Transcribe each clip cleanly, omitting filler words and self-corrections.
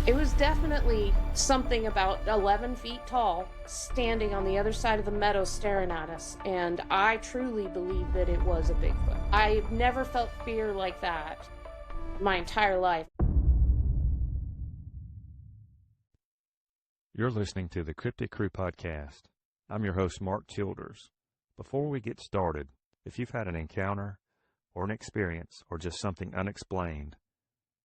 It was definitely something about 11 feet tall, standing on the other side of the meadow staring at us, and I truly believe that it was a Bigfoot. I've never felt fear like that my entire life. You're listening to the Cryptid Crew podcast. I'm your host, Mark Childers. Before we get started, if you've had an encounter or an experience or just something unexplained,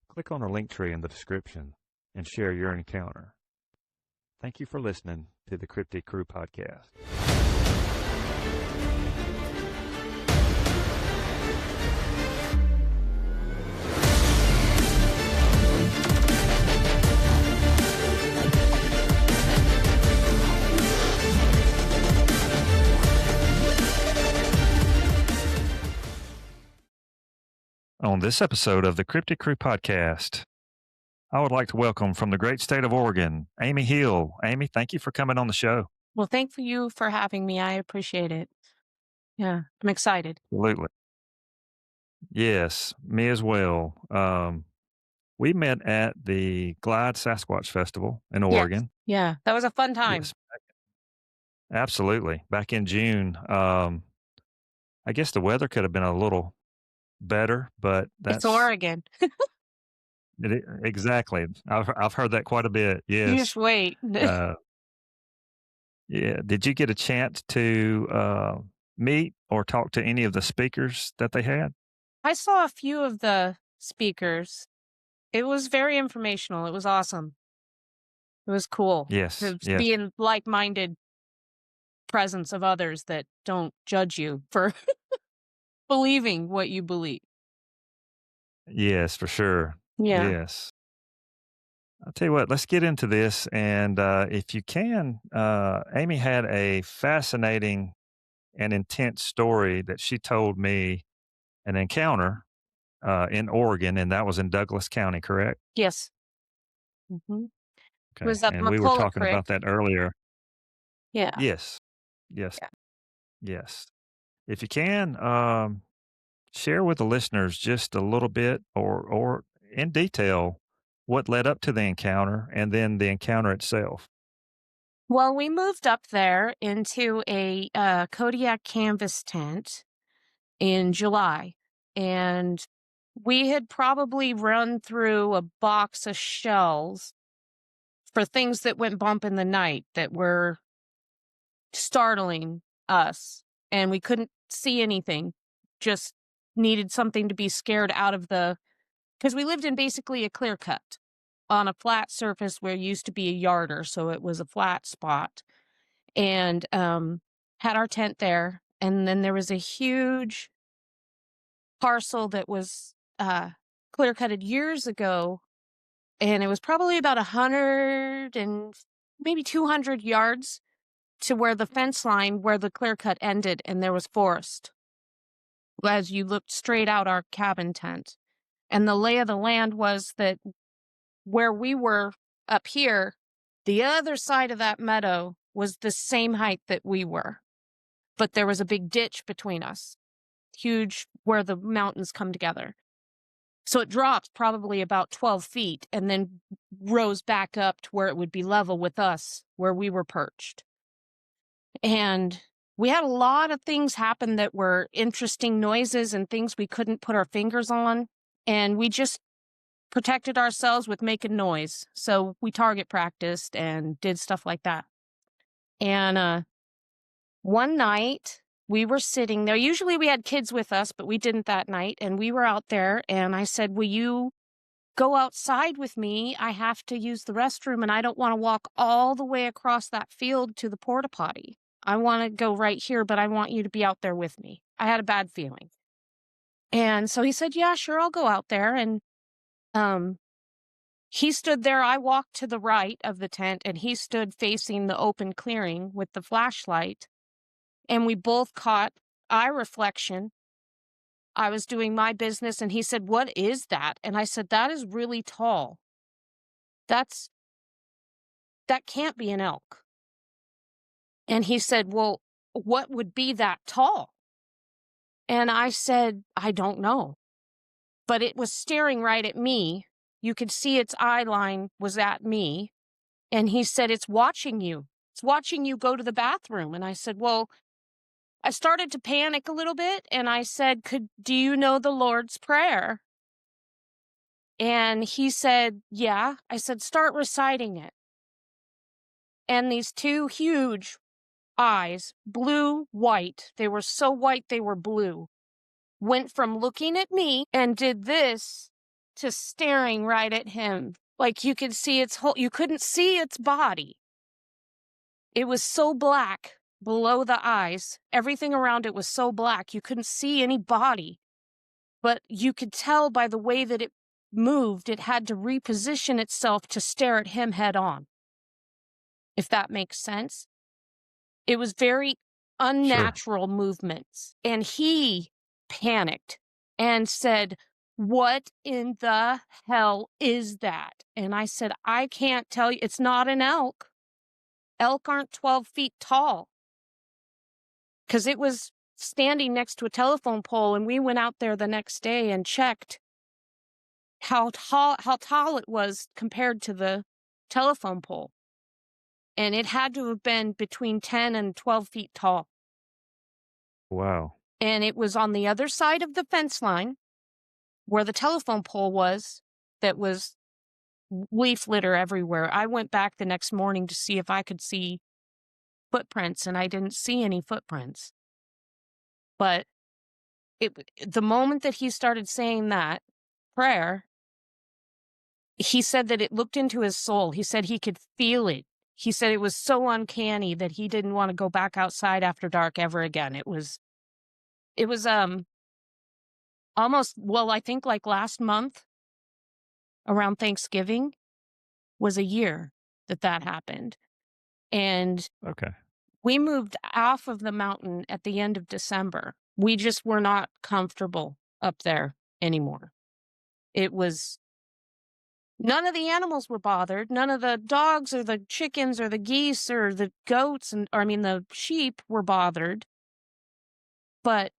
click on our link tree in the description and share your encounter. Thank you for listening to the Cryptid Crew podcast. On this episode of the Cryptid Crew podcast, I would like to welcome from the great state of Oregon, Amy Hill. Amy, thank you for coming on the show. Well, thank you for having me. I appreciate it. Yeah, I'm excited. Absolutely. Yes, me as well. We met at the Glide Sasquatch Festival in Oregon. Yeah, that was a fun time. Yes, absolutely. Back in June. I guess the weather could have been a little better, but It's Oregon. Exactly. I've heard that quite a bit. Yes. You just wait. Yeah. Did you get a chance to meet or talk to any of the speakers that they had? I saw a few of the speakers. It was very informational. It was awesome. It was cool. Yes. To be in like-minded presence of others that don't judge you for believing what you believe. Yes, for sure. Yeah. Yes. I'll tell you what, let's get into this. And if you can, Amy had a fascinating and intense story that she told me, an encounter in Oregon, and that was in Douglas County, correct? Yes. Mm-hmm. Okay. It was up And we were McCullough talking Creek. about that earlier. Yeah. Yes. Yes. Yeah. Yes. If you can, share with the listeners just a little bit or in detail what led up to the encounter and then the encounter itself. Well, we moved up there into a Kodiak canvas tent in July, and we had probably run through a box of shells for things that went bump in the night that were startling us, and we couldn't see anything, just needed something to be scared out of because we lived in basically a clear cut on a flat surface where used to be a yarder, so it was a flat spot, and had our tent there. And then there was a huge parcel that was clear cutted years ago, and it was probably about 100 and maybe 200 yards to where the fence line where the clear cut ended, and there was forest as you looked straight out our cabin tent. And the lay of the land was that where we were up here, the other side of that meadow was the same height that we were, but there was a big ditch between us, huge, where the mountains come together. So it dropped probably about 12 feet and then rose back up to where it would be level with us, where we were perched. And we had a lot of things happen that were interesting noises and things we couldn't put our fingers on. And we just protected ourselves with making noise. So we target practiced and did stuff like that. And one night we were sitting there. Usually we had kids with us, but we didn't that night. And we were out there, and I said, will you go outside with me? I have to use the restroom, and I don't want to walk all the way across that field to the porta potty. I want to go right here, but I want you to be out there with me. I had a bad feeling. And so he said, yeah, sure, I'll go out there. And he stood there. I walked to the right of the tent, and he stood facing the open clearing with the flashlight. And we both caught eye reflection. I was doing my business, and he said, what is that? And I said, that is really tall. That can't be an elk. And he said, well, what would be that tall? And I said, I don't know. But it was staring right at me, You could see its eye line was at me. And he said, it's watching you. It's watching you go to the bathroom. And I said, well, I started to panic a little bit. And I said, do you know the Lord's Prayer? And he said, yeah. I said, start reciting it. And these two huge eyes, blue, white, they were so white they were blue, went from looking at me and did this to staring right at him. Like you could see you couldn't see its body. It was so black below the eyes. Everything around it was so black. You couldn't see any body, but you could tell by the way that it moved, it had to reposition itself to stare at him head on. If that makes sense. It was very unnatural movements. And he panicked and said, what in the hell is that? And I said, I can't tell you. It's not an elk. Elk aren't 12 feet tall. Because it was standing next to a telephone pole, and we went out there the next day and checked how tall it was compared to the telephone pole. And it had to have been between 10 and 12 feet tall. Wow. And it was on the other side of the fence line where the telephone pole was, that was leaf litter everywhere. I went back the next morning to see if I could see footprints, and I didn't see any footprints. But the moment that he started saying that prayer, he said that it looked into his soul. He said he could feel it. He said it was so uncanny that he didn't want to go back outside after dark ever again. It was almost, well, I think like last month around Thanksgiving was a year that happened. And Okay. we moved off of the mountain at the end of December. We just were not comfortable up there anymore. It was, none of the animals were bothered. None of the dogs or the chickens or the geese or the goats the sheep were bothered. But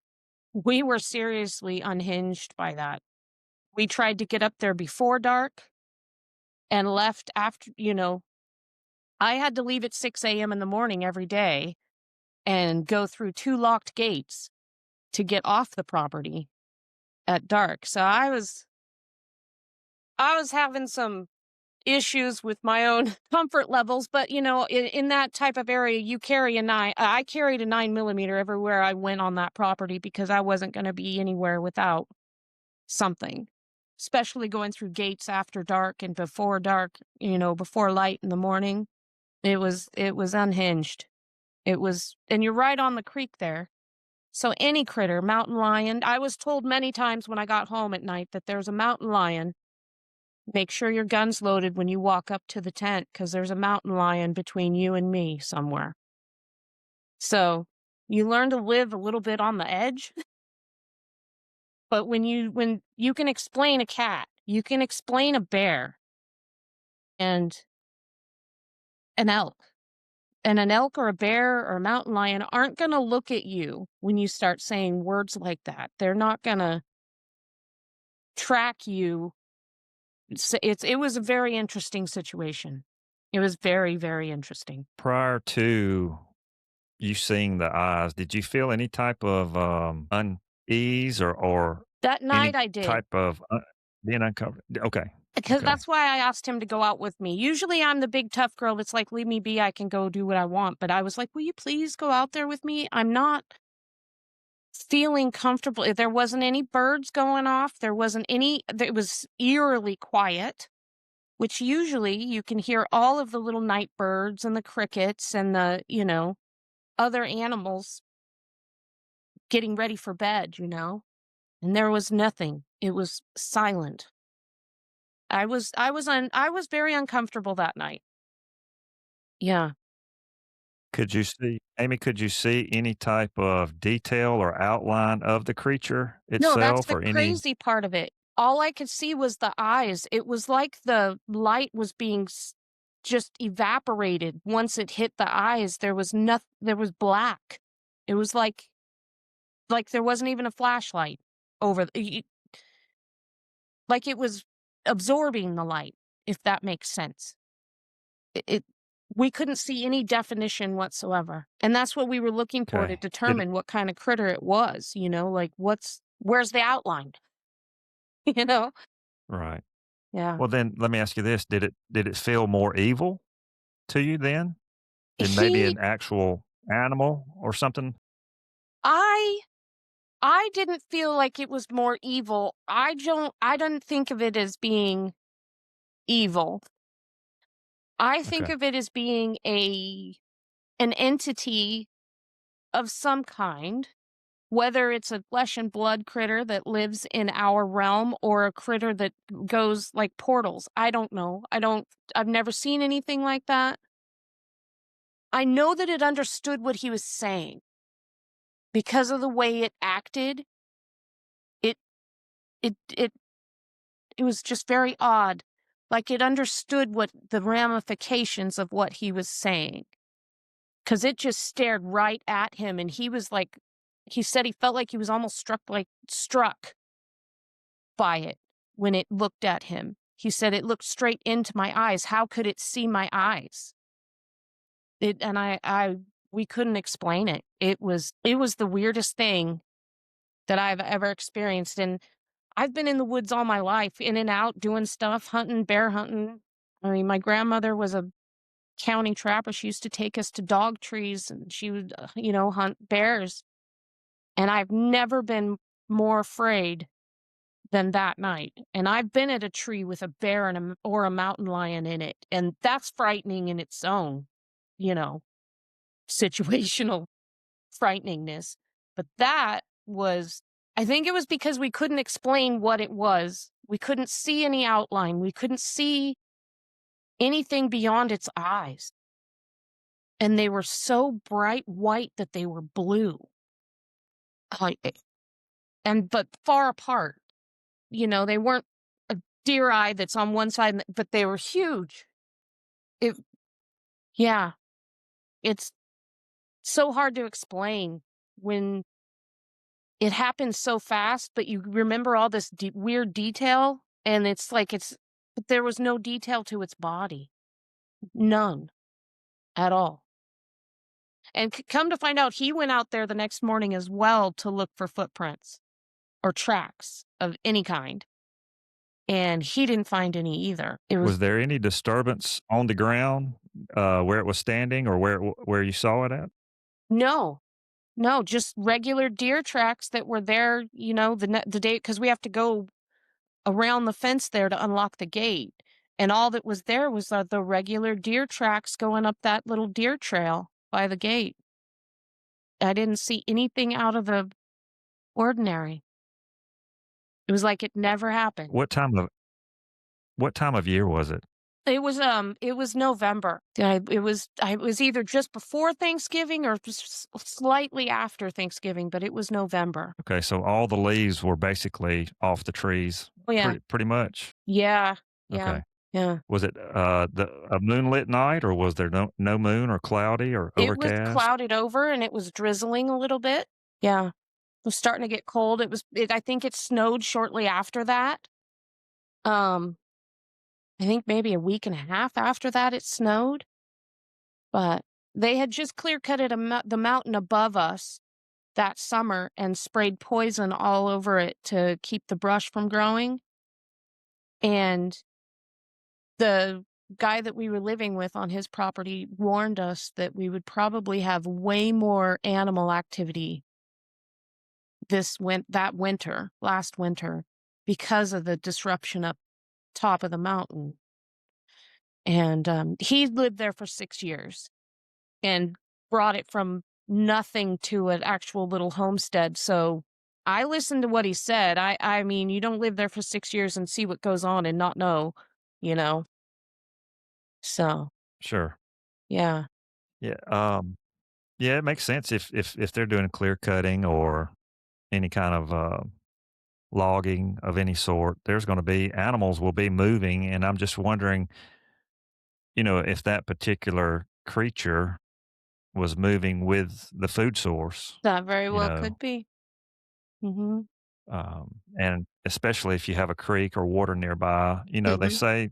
we were seriously unhinged by that. We tried to get up there before dark and left after, I had to leave at 6 a.m. in the morning every day and go through 2 locked gates to get off the property at dark. So I was having some issues with my own comfort levels, but in that type of area, you carry I carried a 9mm everywhere I went on that property because I wasn't going to be anywhere without something, especially going through gates after dark and before dark, before light in the morning. It was unhinged. And you're right on the creek there. So any critter, mountain lion, I was told many times when I got home at night that there's a mountain lion. Make sure your gun's loaded when you walk up to the tent, because there's a mountain lion between you and me somewhere. So you learn to live a little bit on the edge. But when you can explain a cat, you can explain a bear and an elk. And an elk or a bear or a mountain lion aren't going to look at you when you start saying words like that. They're not going to track you. It was a very interesting situation. It was very, very interesting. Prior to you seeing the eyes, did you feel any type of unease or That any night I did. type of being uncomfortable? Okay. Because Okay. that's why I asked him to go out with me. Usually I'm the big tough girl that's like, leave me be, I can go do what I want. But I was like, will you please go out there with me? I'm not feeling comfortable. There wasn't any birds going off. It was eerily quiet, which usually you can hear all of the little night birds and the crickets and the, other animals getting ready for bed, and there was nothing. It was silent. I was very uncomfortable that night. Yeah. Amy, could you see any type of detail or outline of the creature No, that's itself the or any? crazy part of it. All I could see was the eyes. It was like the light was being just evaporated once it hit the eyes. There was nothing. There was black. It was like there wasn't even a flashlight over like it was absorbing the light, if that makes sense. It we couldn't see any definition whatsoever, and that's what we were looking for to Okay. Did it determine what kind of critter it was, like, where's the outline, you know? right. Yeah. Well, then let me ask you this: did it feel more evil to you then than maybe He an actual animal or something? I I didn't feel like it was more evil. I didn't think of it as being evil. I think Okay. of it as being an entity of some kind, whether it's a flesh and blood critter that lives in our realm or a critter that goes like portals. I don't know. I've never seen anything like that. I know that it understood what he was saying because of the way it acted. It it it was just very odd. Like it understood what the ramifications of what he was saying. 'Cause it just stared right at him, and he was like he said he felt like he was almost struck by it when it looked at him. He said, "It looked straight into my eyes. How could it see my eyes?" It and I we couldn't explain it. It was the weirdest thing that I've ever experienced, and I've been in the woods all my life, in and out, doing stuff, hunting, bear hunting. I mean, my grandmother was a county trapper. She used to take us to dog trees, and she would, hunt bears. And I've never been more afraid than that night. And I've been at a tree with a bear or a mountain lion in it, and that's frightening in its own, you know, situational frighteningness. But that was, I think it was because we couldn't explain what it was. We couldn't see any outline. We couldn't see anything beyond its eyes. And they were so bright white that they were blue. Like, but far apart. They weren't a deer eye that's on one side, but they were huge. It, yeah, it's so hard to explain when it happens so fast, but you remember all this weird detail, and it's like but there was no detail to its body, none at all. And come to find out, he went out there the next morning as well to look for footprints or tracks of any kind, and he didn't find any either. It was Was there any disturbance on the ground, where it was standing or where you saw it at? no, no, just regular deer tracks that were there, the day, because we have to go around the fence there to unlock the gate. And all that was there was the regular deer tracks going up that little deer trail by the gate. I didn't see anything out of the ordinary. It was like it never happened. What time of year was it? It was November. It was either just before Thanksgiving or just slightly after Thanksgiving, but it was November. Okay, so all the leaves were basically off the trees Oh yeah. pretty much? Yeah. Yeah. Okay. Yeah. Was it, a moonlit night, or was there no moon or cloudy or It was overcast? clouded over and it was drizzling a little bit. Yeah. It was starting to get cold. I think it snowed shortly after that. Um, I think maybe a week and a half after that it snowed, but they had just clear cutted the mountain above us that summer and sprayed poison all over it to keep the brush from growing. And the guy that we were living with on his property warned us that we would probably have way more animal activity last winter, because of the disruption up top of the mountain. And he lived there for 6 years and brought it from nothing to an actual little homestead. So I listened to what he said. I mean, you don't live there for 6 years and see what goes on and not know, you know. So Sure. yeah, Yeah, yeah, it makes sense if they're doing clear cutting or any kind of, logging of any sort, there's gonna be animals will be moving, and I'm just wondering, if that particular creature was moving with the food source, that very you well know? could be. Hmm. And especially if you have a creek or water nearby, they Mhm. say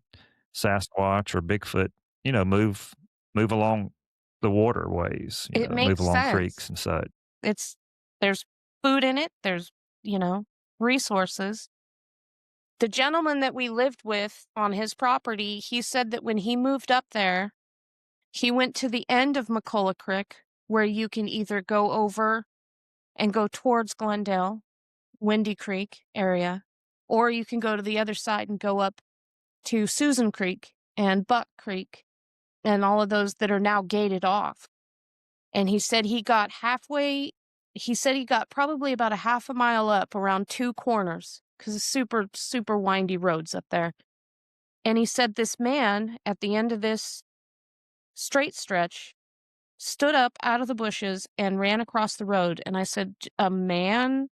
Sasquatch or Bigfoot, move along the waterways, It move makes along sense. creeks and such. It's there's food in it, there's, resources. The gentleman that we lived with on his property, he said that when he moved up there, he went to the end of McCullough Creek where you can either go over and go towards Glendale, Windy Creek area, or you can go to the other side and go up to Susan Creek and Buck Creek and all of those that are now gated off. And he said he got probably about a half a mile up around two corners because it's super, super windy roads up there. And he said this man at the end of this straight stretch stood up out of the bushes and ran across the road. And I said, a man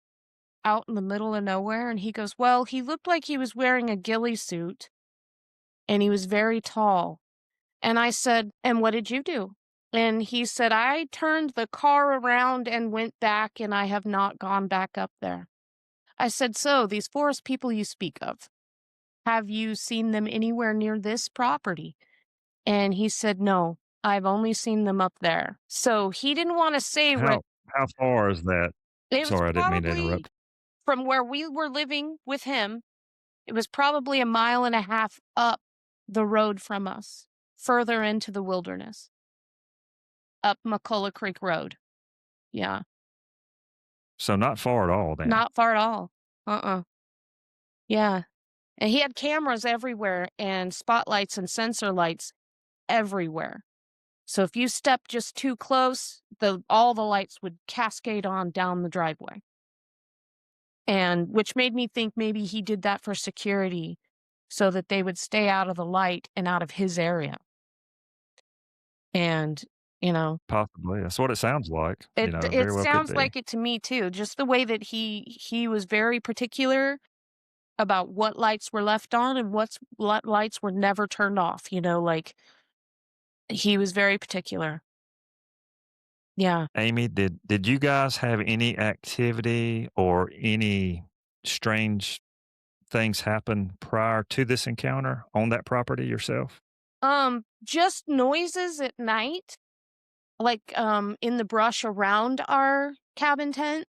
out in the middle of nowhere? And he goes, well, he looked like he was wearing a ghillie suit and he was very tall. And I said, and what did you do? And he said, I turned the car around and went back, and I have not gone back up there. I said, so these forest people you speak of, have you seen them anywhere near this property? And he said, no, I've only seen them up there. So he didn't want to say where How far is that? it was Sorry, I didn't mean to probably interrupt. from where we were living with him. It was probably a mile and a half up the road from us, further into the wilderness, up McCullough Creek Road. Yeah, So not far at all then. not far at all. Uh-uh. Yeah, and he had cameras everywhere and spotlights and sensor lights everywhere. So if you step just too close, all the lights would cascade on down the driveway. And which made me think maybe he did that for security so that they would stay out of the light and out of his area. And, you know, Possibly. That's what it sounds like. it Very well could sounds be. like it to me too, just the way that he was very particular about what lights were left on and what lights were never turned off, like he was very particular. Yeah. Amy, did you guys have any activity or any strange things happen prior to this encounter on that property yourself? Just noises at night, like in the brush around our cabin tent.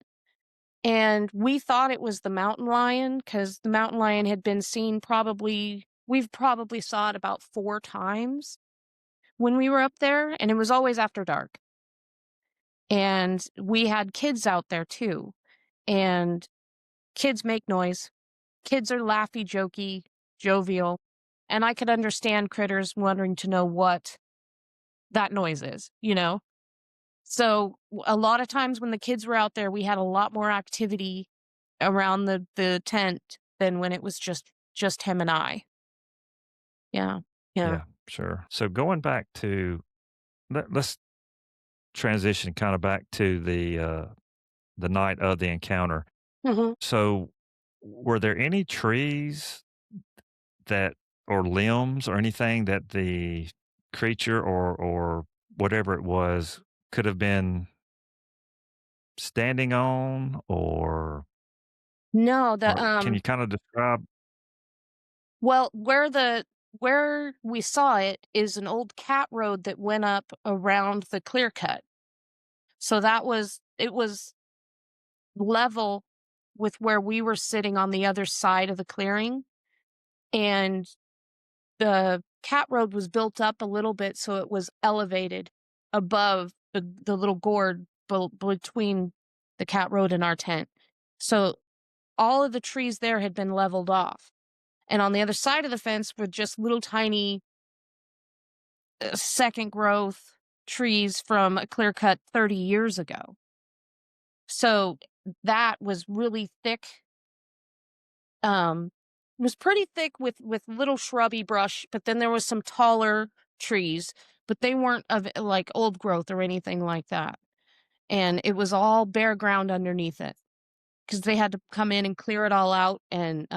And we thought it was the mountain lion because the mountain lion had been seen we've probably saw it about 4 times when we were up there, and it was always after dark. And we had kids out there too. And kids make noise. Kids are laughy, jokey, jovial. And I could understand critters wanting to know what that noise is. So a lot of times when the kids were out there, we had a lot more activity around the tent than when it was just him and I. Yeah. Yeah. Yeah, sure. So going back to let's transition kind of back to the night of the encounter. Mhm. So were there any trees that or limbs or anything that the creature or whatever it was could have been standing on, No, or can you kind of describe? well, where we saw it is an old cat road that went up around the clear cut. So it was level with where we were sitting on the other side of the clearing, and the cat road was built up a little bit so it was elevated above the little gourd between the cat road and our tent. So all of the trees there had been leveled off. And on the other side of the fence were just little tiny second growth trees from a clear cut 30 years ago. So that was really thick. It was pretty thick with little shrubby brush, but then there was some taller trees, but they weren't of like old growth or anything like that. And it was all bare ground underneath it because they had to come in and clear it all out. And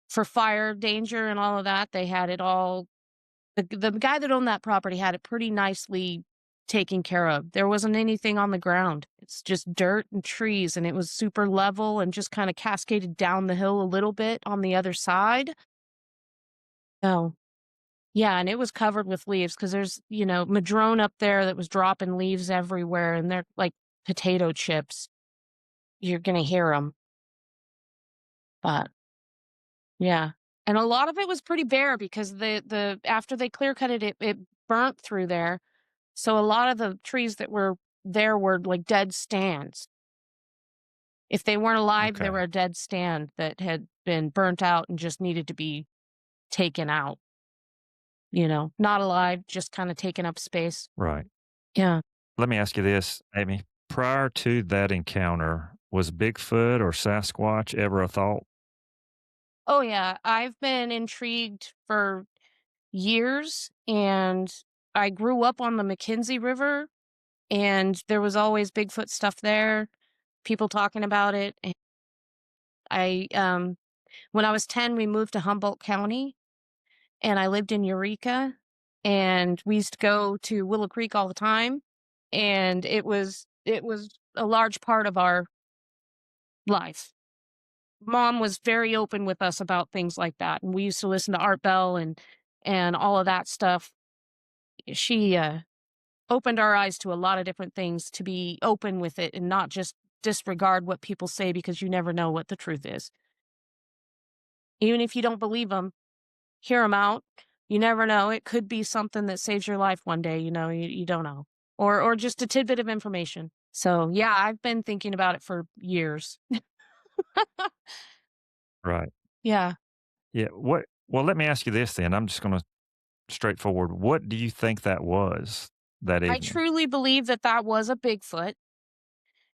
for fire danger and all of that, they had it all. The guy that owned that property had it pretty nicely taken care of. There wasn't anything on the ground. It's just dirt and trees, and it was super level and just kind of cascaded down the hill a little bit on the other side. Oh, yeah, and it was covered with leaves because there's, madrone up there that was dropping leaves everywhere, and they're like potato chips. You're gonna hear them, but yeah. And a lot of it was pretty bare because the after they clear cut it, it burnt through there. So a lot of the trees that were there were like dead stands. If they weren't alive, they Okay. were a dead stand that had been burnt out and just needed to be taken out, not alive, just kind of taking up space. Right. Yeah. Let me ask you this, Amy. Prior to that encounter, was Bigfoot or Sasquatch ever a thought? Oh, yeah. I've been intrigued for years, and I grew up on the McKenzie River, and there was always Bigfoot stuff there, people talking about it. And when I was 10, we moved to Humboldt County, and I lived in Eureka, and we used to go to Willow Creek all the time, and it was a large part of our life. Mom was very open with us about things like that, and we used to listen to Art Bell and all of that stuff. She opened our eyes to a lot of different things, to be open with it and not just disregard what people say because you never know what the truth is. Even if you don't believe them, hear them out. You never know. It could be something that saves your life one day. You don't know, or just a tidbit of information. So yeah, I've been thinking about it for years. Right. Yeah, Yeah. Well, let me ask you this then. I'm just going to straightforward. What do you think that was that I evening? truly believe that that was a Bigfoot,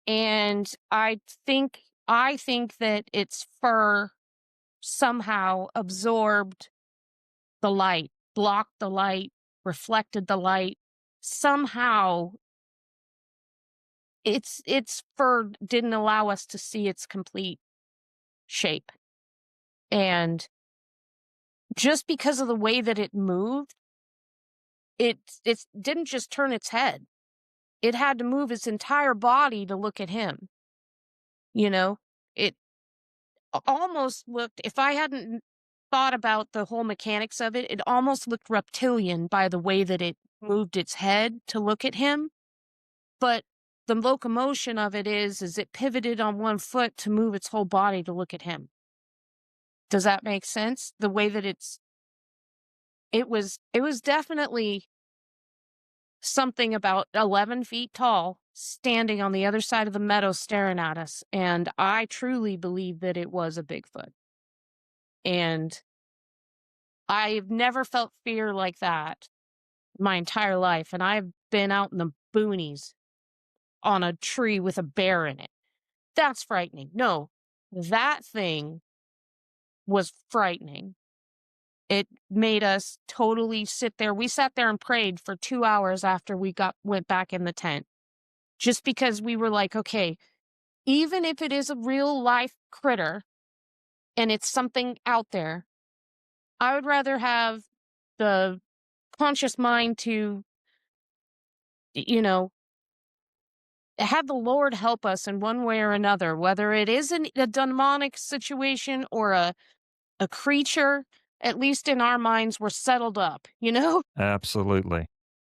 and I think that its fur somehow absorbed the light, blocked the light, reflected the light. Somehow its fur didn't allow us to see its complete shape. And just because of the way that it moved, it didn't just turn its head. It had to move its entire body to look at him. You know, it almost looked, if I hadn't thought about the whole mechanics of it, it almost looked reptilian by the way that it moved its head to look at him. But the locomotion of it is it pivoted on one foot to move its whole body to look at him. Does that make sense? The way that it was definitely something about 11 feet tall standing on the other side of the meadow staring at us. And I truly believe that it was a Bigfoot. And I've never felt fear like that my entire life. And I've been out in the boonies on a tree with a bear in it. That's frightening. No, that thing was frightening. It made us totally sit there. We sat there and prayed for 2 hours after we went back in the tent. Just because we were like, okay, even if it is a real life critter and it's something out there, I would rather have the conscious mind to, you know, have the Lord help us in one way or another, whether it is a demonic situation or a creature. At least in our minds, we're settled up, you know? Absolutely.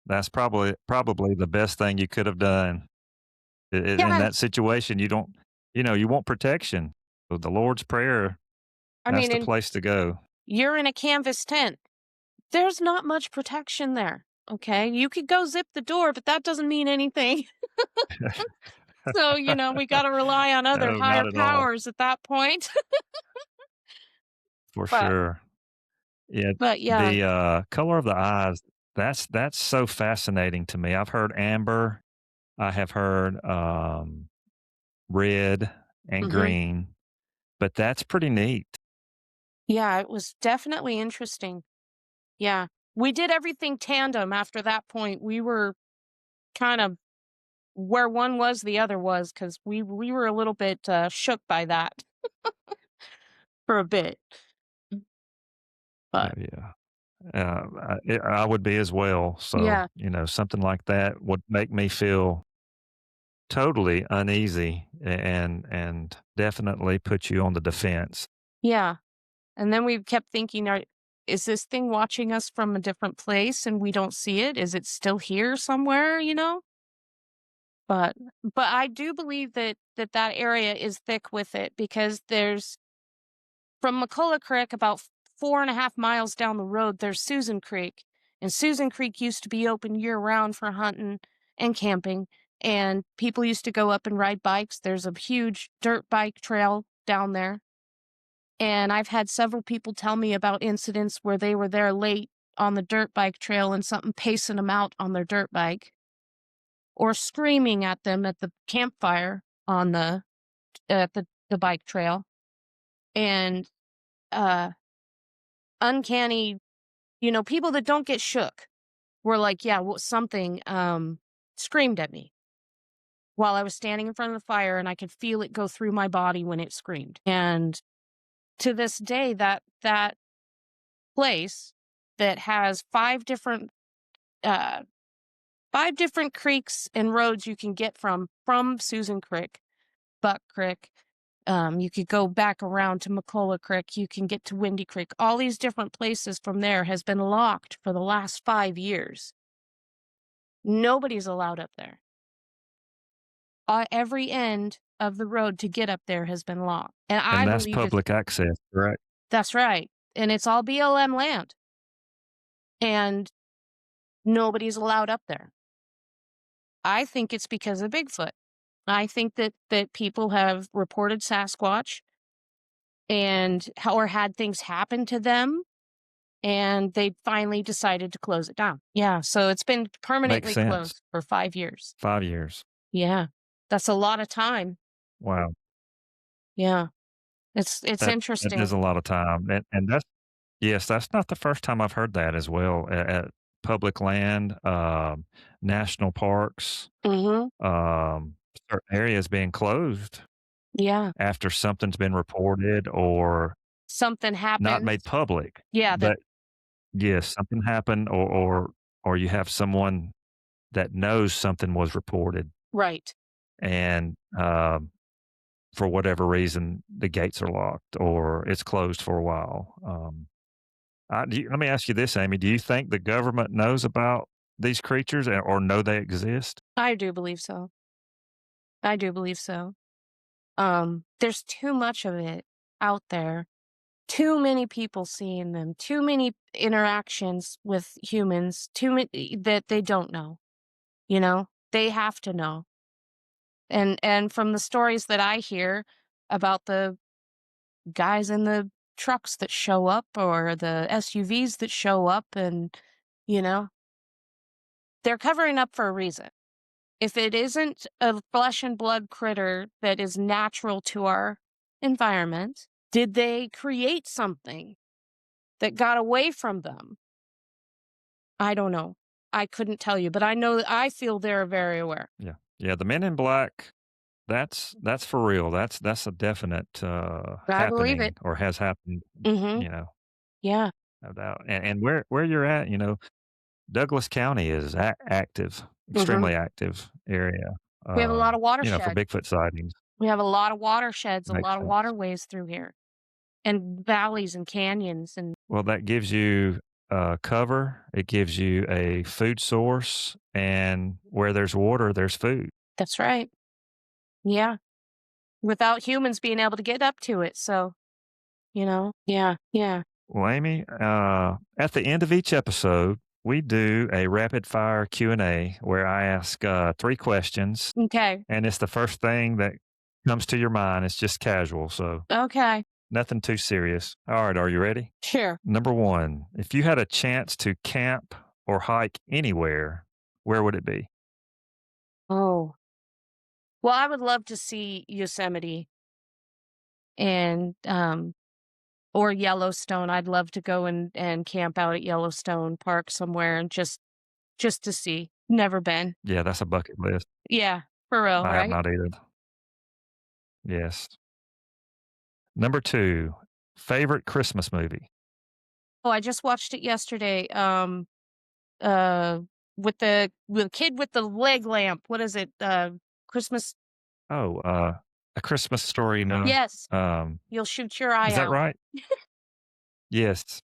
That's probably the best thing you could have done. In Yeah. that situation, you want protection. So the Lord's Prayer, I that's mean, the and place to go. you're in a canvas tent. There's not much protection there. Okay. You could go zip the door, but that doesn't mean anything. So, we got to rely on other No, higher not at all. powers at that point. For but, sure. Yeah, but yeah. the, color of the eyes, that's so fascinating to me. I've heard amber, I have heard, red and Hmm. green, but that's pretty neat. Yeah. It was definitely interesting. Yeah. We did everything tandem after that point. We were kind of where one was, the other was, because we were a little bit shook by that for a bit. Oh, But yeah. I would be as well. So, Yeah. something like that would make me feel totally uneasy and definitely put you on the defense. Yeah. And then we kept thinking, is this thing watching us from a different place and we don't see it? Is it still here somewhere, you know? But I do believe that area is thick with it because there's from McCullough Creek about 4.5 miles down the road, there's Susan Creek. And Susan Creek used to be open year round for hunting and camping. And people used to go up and ride bikes. There's a huge dirt bike trail down there. And I've had several people tell me about incidents where they were there late on the dirt bike trail and something pacing them out on their dirt bike or screaming at them at the campfire on the bike trail. And uh uncanny, people that don't get shook were like, yeah, well, something screamed at me while I was standing in front of the fire and I could feel it go through my body when it screamed. And to this day, that place that has uh, five different creeks and roads you can get from Susan Creek, Buck Creek. You could go back around to McCullough Creek. You can get to Windy Creek. All these different places from there has been locked for the last 5 years. Nobody's allowed up there. Every end of the road to get up there has been locked. And I And that's believe public access, correct? that's right. And it's all BLM land. And nobody's allowed up there. I think it's because of Bigfoot. I think that people have reported Sasquatch or had things happen to them, and they finally decided to close it down. Yeah, so it's been Makes permanently sense. closed for 5 years. 5 years. Yeah, that's a lot of time. Wow. Yeah, it's That is interesting. a lot of time. And that's yes, that's not the first time I've heard that as well. At public land, national parks, Mhm. certain areas being closed Yeah, after something's been reported or something not happens. made public. Yeah, that But yes, something happened or you have someone that knows something was reported right. and, for whatever reason, the gates are locked or it's closed for a while. Let me ask you this, Amy. Do you think the government knows about these creatures or know they exist? I do believe so. I do believe so. There's too much of it out there. Too many people seeing them, too many interactions with humans, too many that they don't know, you know? They have to know. And from the stories that I hear about the guys in the trucks that show up or the SUVs that show up and, you know, they're covering up for a reason. If it isn't a flesh and blood critter that is natural to our environment, did they create something that got away from them? I don't know. I couldn't tell you, but I know that I feel they're very aware. Yeah. Yeah, the Men in Black, that's for real. That's a definite, I believe it. happening or has happened, Mhm. you know, Yeah. no doubt. And where you're at, Douglas County is active, Mhm. extremely active area, We have a lot of for watersheds. Bigfoot sightings. We have a lot of watersheds, a Makes lot of sense. waterways through here, and valleys and canyons, and Well, that gives you, cover, it gives you a food source, and where there's water, there's food. that's right. Yeah. Without humans being able to get up to it, so, Yeah, yeah. Well, Amy, at the end of each episode, we do a rapid fire Q&A where I ask, 3 questions, Okay. and it's the first thing that comes to your mind. It's just casual, so Okay. nothing too serious. All right, are you ready? Sure. Number 1, if you had a chance to camp or hike anywhere, where would it be? Oh. Well, I would love to see Yosemite and, or Yellowstone. I'd love to go and camp out at Yellowstone Park somewhere and just to see. Never been. Yeah, that's a bucket list. Yeah, for real, I have right? not either. Yes. Number 2, favorite Christmas movie? Oh, I just watched it yesterday. Uh, with the kid with the leg lamp. What is it? Christmas. Oh, A Christmas Story, no. Yes, Um, you'll shoot your eye is that out. right? Yes.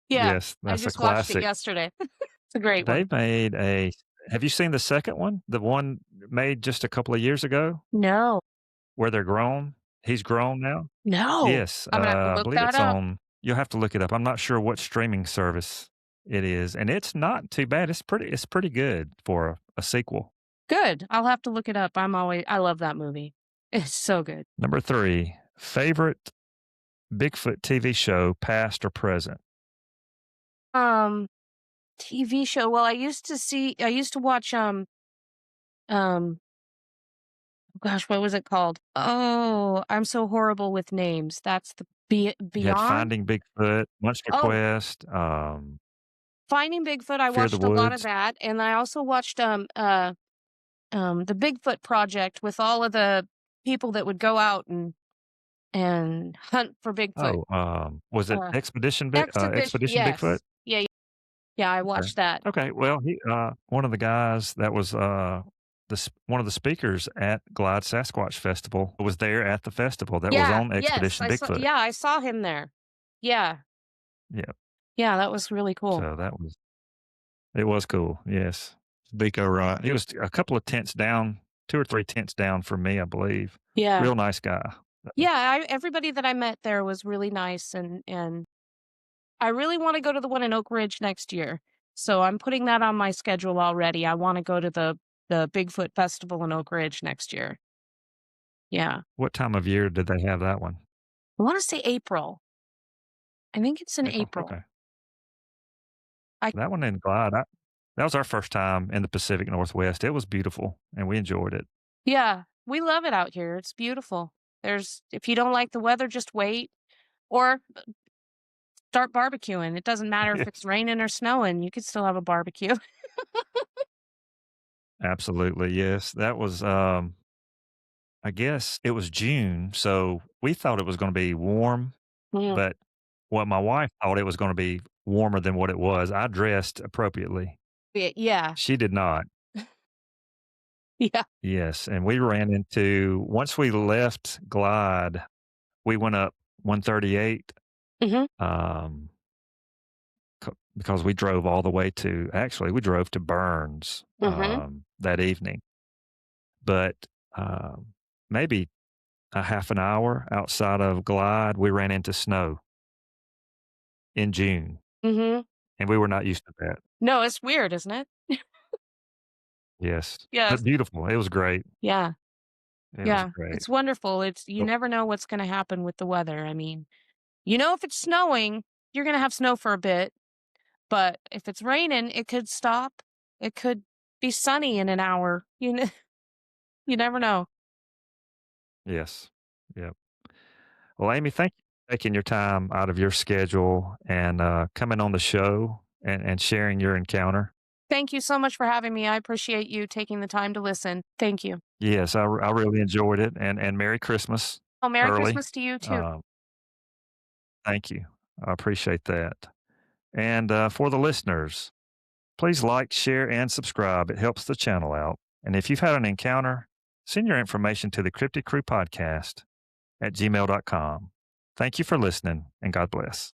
Yeah, Yes, I that's a just watched it classic. yesterday. It's a great They one. made a Have you seen the second one? The one made just a couple of years ago No, where they're grown? He's grown now? no, Yes, I'm gonna have to I look believe that it's up. on you'll have to look it up. I'm not sure what streaming service it is, and it's not too bad. It's pretty good for a sequel. Good. I'll have to look it up. I love that movie. It's so good. Number 3, favorite Bigfoot TV show, past or present? Um, TV show. Well, I used to watch um gosh, what was it called? Oh, I'm so horrible with names. That's the You had Beyond? Finding Bigfoot, Monster Oh, Quest, Finding Bigfoot. I Fear the watched a lot of Woods. that, and I also watched the Bigfoot project with all of the people that would go out and hunt for Bigfoot. Oh, was it Uh Exhibition. Expedition Bigfoot? Yes. Yeah, yeah, I Okay. watched that. Okay, well, one of the guys that was, one of the speakers at Glide Sasquatch Festival was there at the festival that was Yeah, on yes, Expedition Bigfoot. I saw him there. Yeah, Yeah, yeah, that was really cool. so it was cool, yes. Biko Rod. He was a couple of tents down, 2 or 3 tents down from me, I believe. Yeah. Real nice guy. Yeah, everybody that I met there was really nice, and I really wanna go to the one in Oak Ridge next year. So I'm putting that on my schedule already. I wanna go to the Bigfoot Festival in Oak Ridge next year. Yeah. What time of year did they have that one? I wanna say April. I think it's in April, April. okay. I That one in Glide, that was our first time in the Pacific Northwest. It was beautiful, and we enjoyed it. Yeah, we love it out here. It's beautiful. There's if you don't like the weather, just wait or start barbecuing. It doesn't matter if it's Yes. raining or snowing, you could still have a barbecue. Absolutely, yes. That was, I guess it was June, so we thought it was gonna be warm, Mm. but what my wife thought it was gonna be warmer than what it was. I dressed appropriately. Yeah. She did not. Yeah. Yes, and we ran into once we left Glide, we went up 138, Mhm. um, because we drove all the way to actually, we drove to Burns, Mhm. that evening, but, um, maybe a half an hour outside of Glide, we ran into snow in June, Mhm. and we were not used to that. No, it's weird, isn't it? Yes, but Yes. beautiful. It was great. Yeah. It was Yeah. great. It's wonderful. It's you Oh, never know what's gonna happen with the weather. I mean, you know if it's snowing, you're gonna have snow for a bit, but if it's raining, it could stop. It could be sunny in an hour. You never know. yes. Yep. Well, Amy, thank you for taking your time out of your schedule and, coming on the show and sharing your encounter. Thank you so much for having me. I appreciate you taking the time to listen. Thank you. Yes, I really enjoyed it, and Merry Christmas Oh, Merry early. Christmas to you too. Um, thank you. I appreciate that. And, for the listeners, please like, share, and subscribe. It helps the channel out. And if you've had an encounter, send your information to the Cryptid Crew podcast at gmail.com. Thank you for listening, and God bless.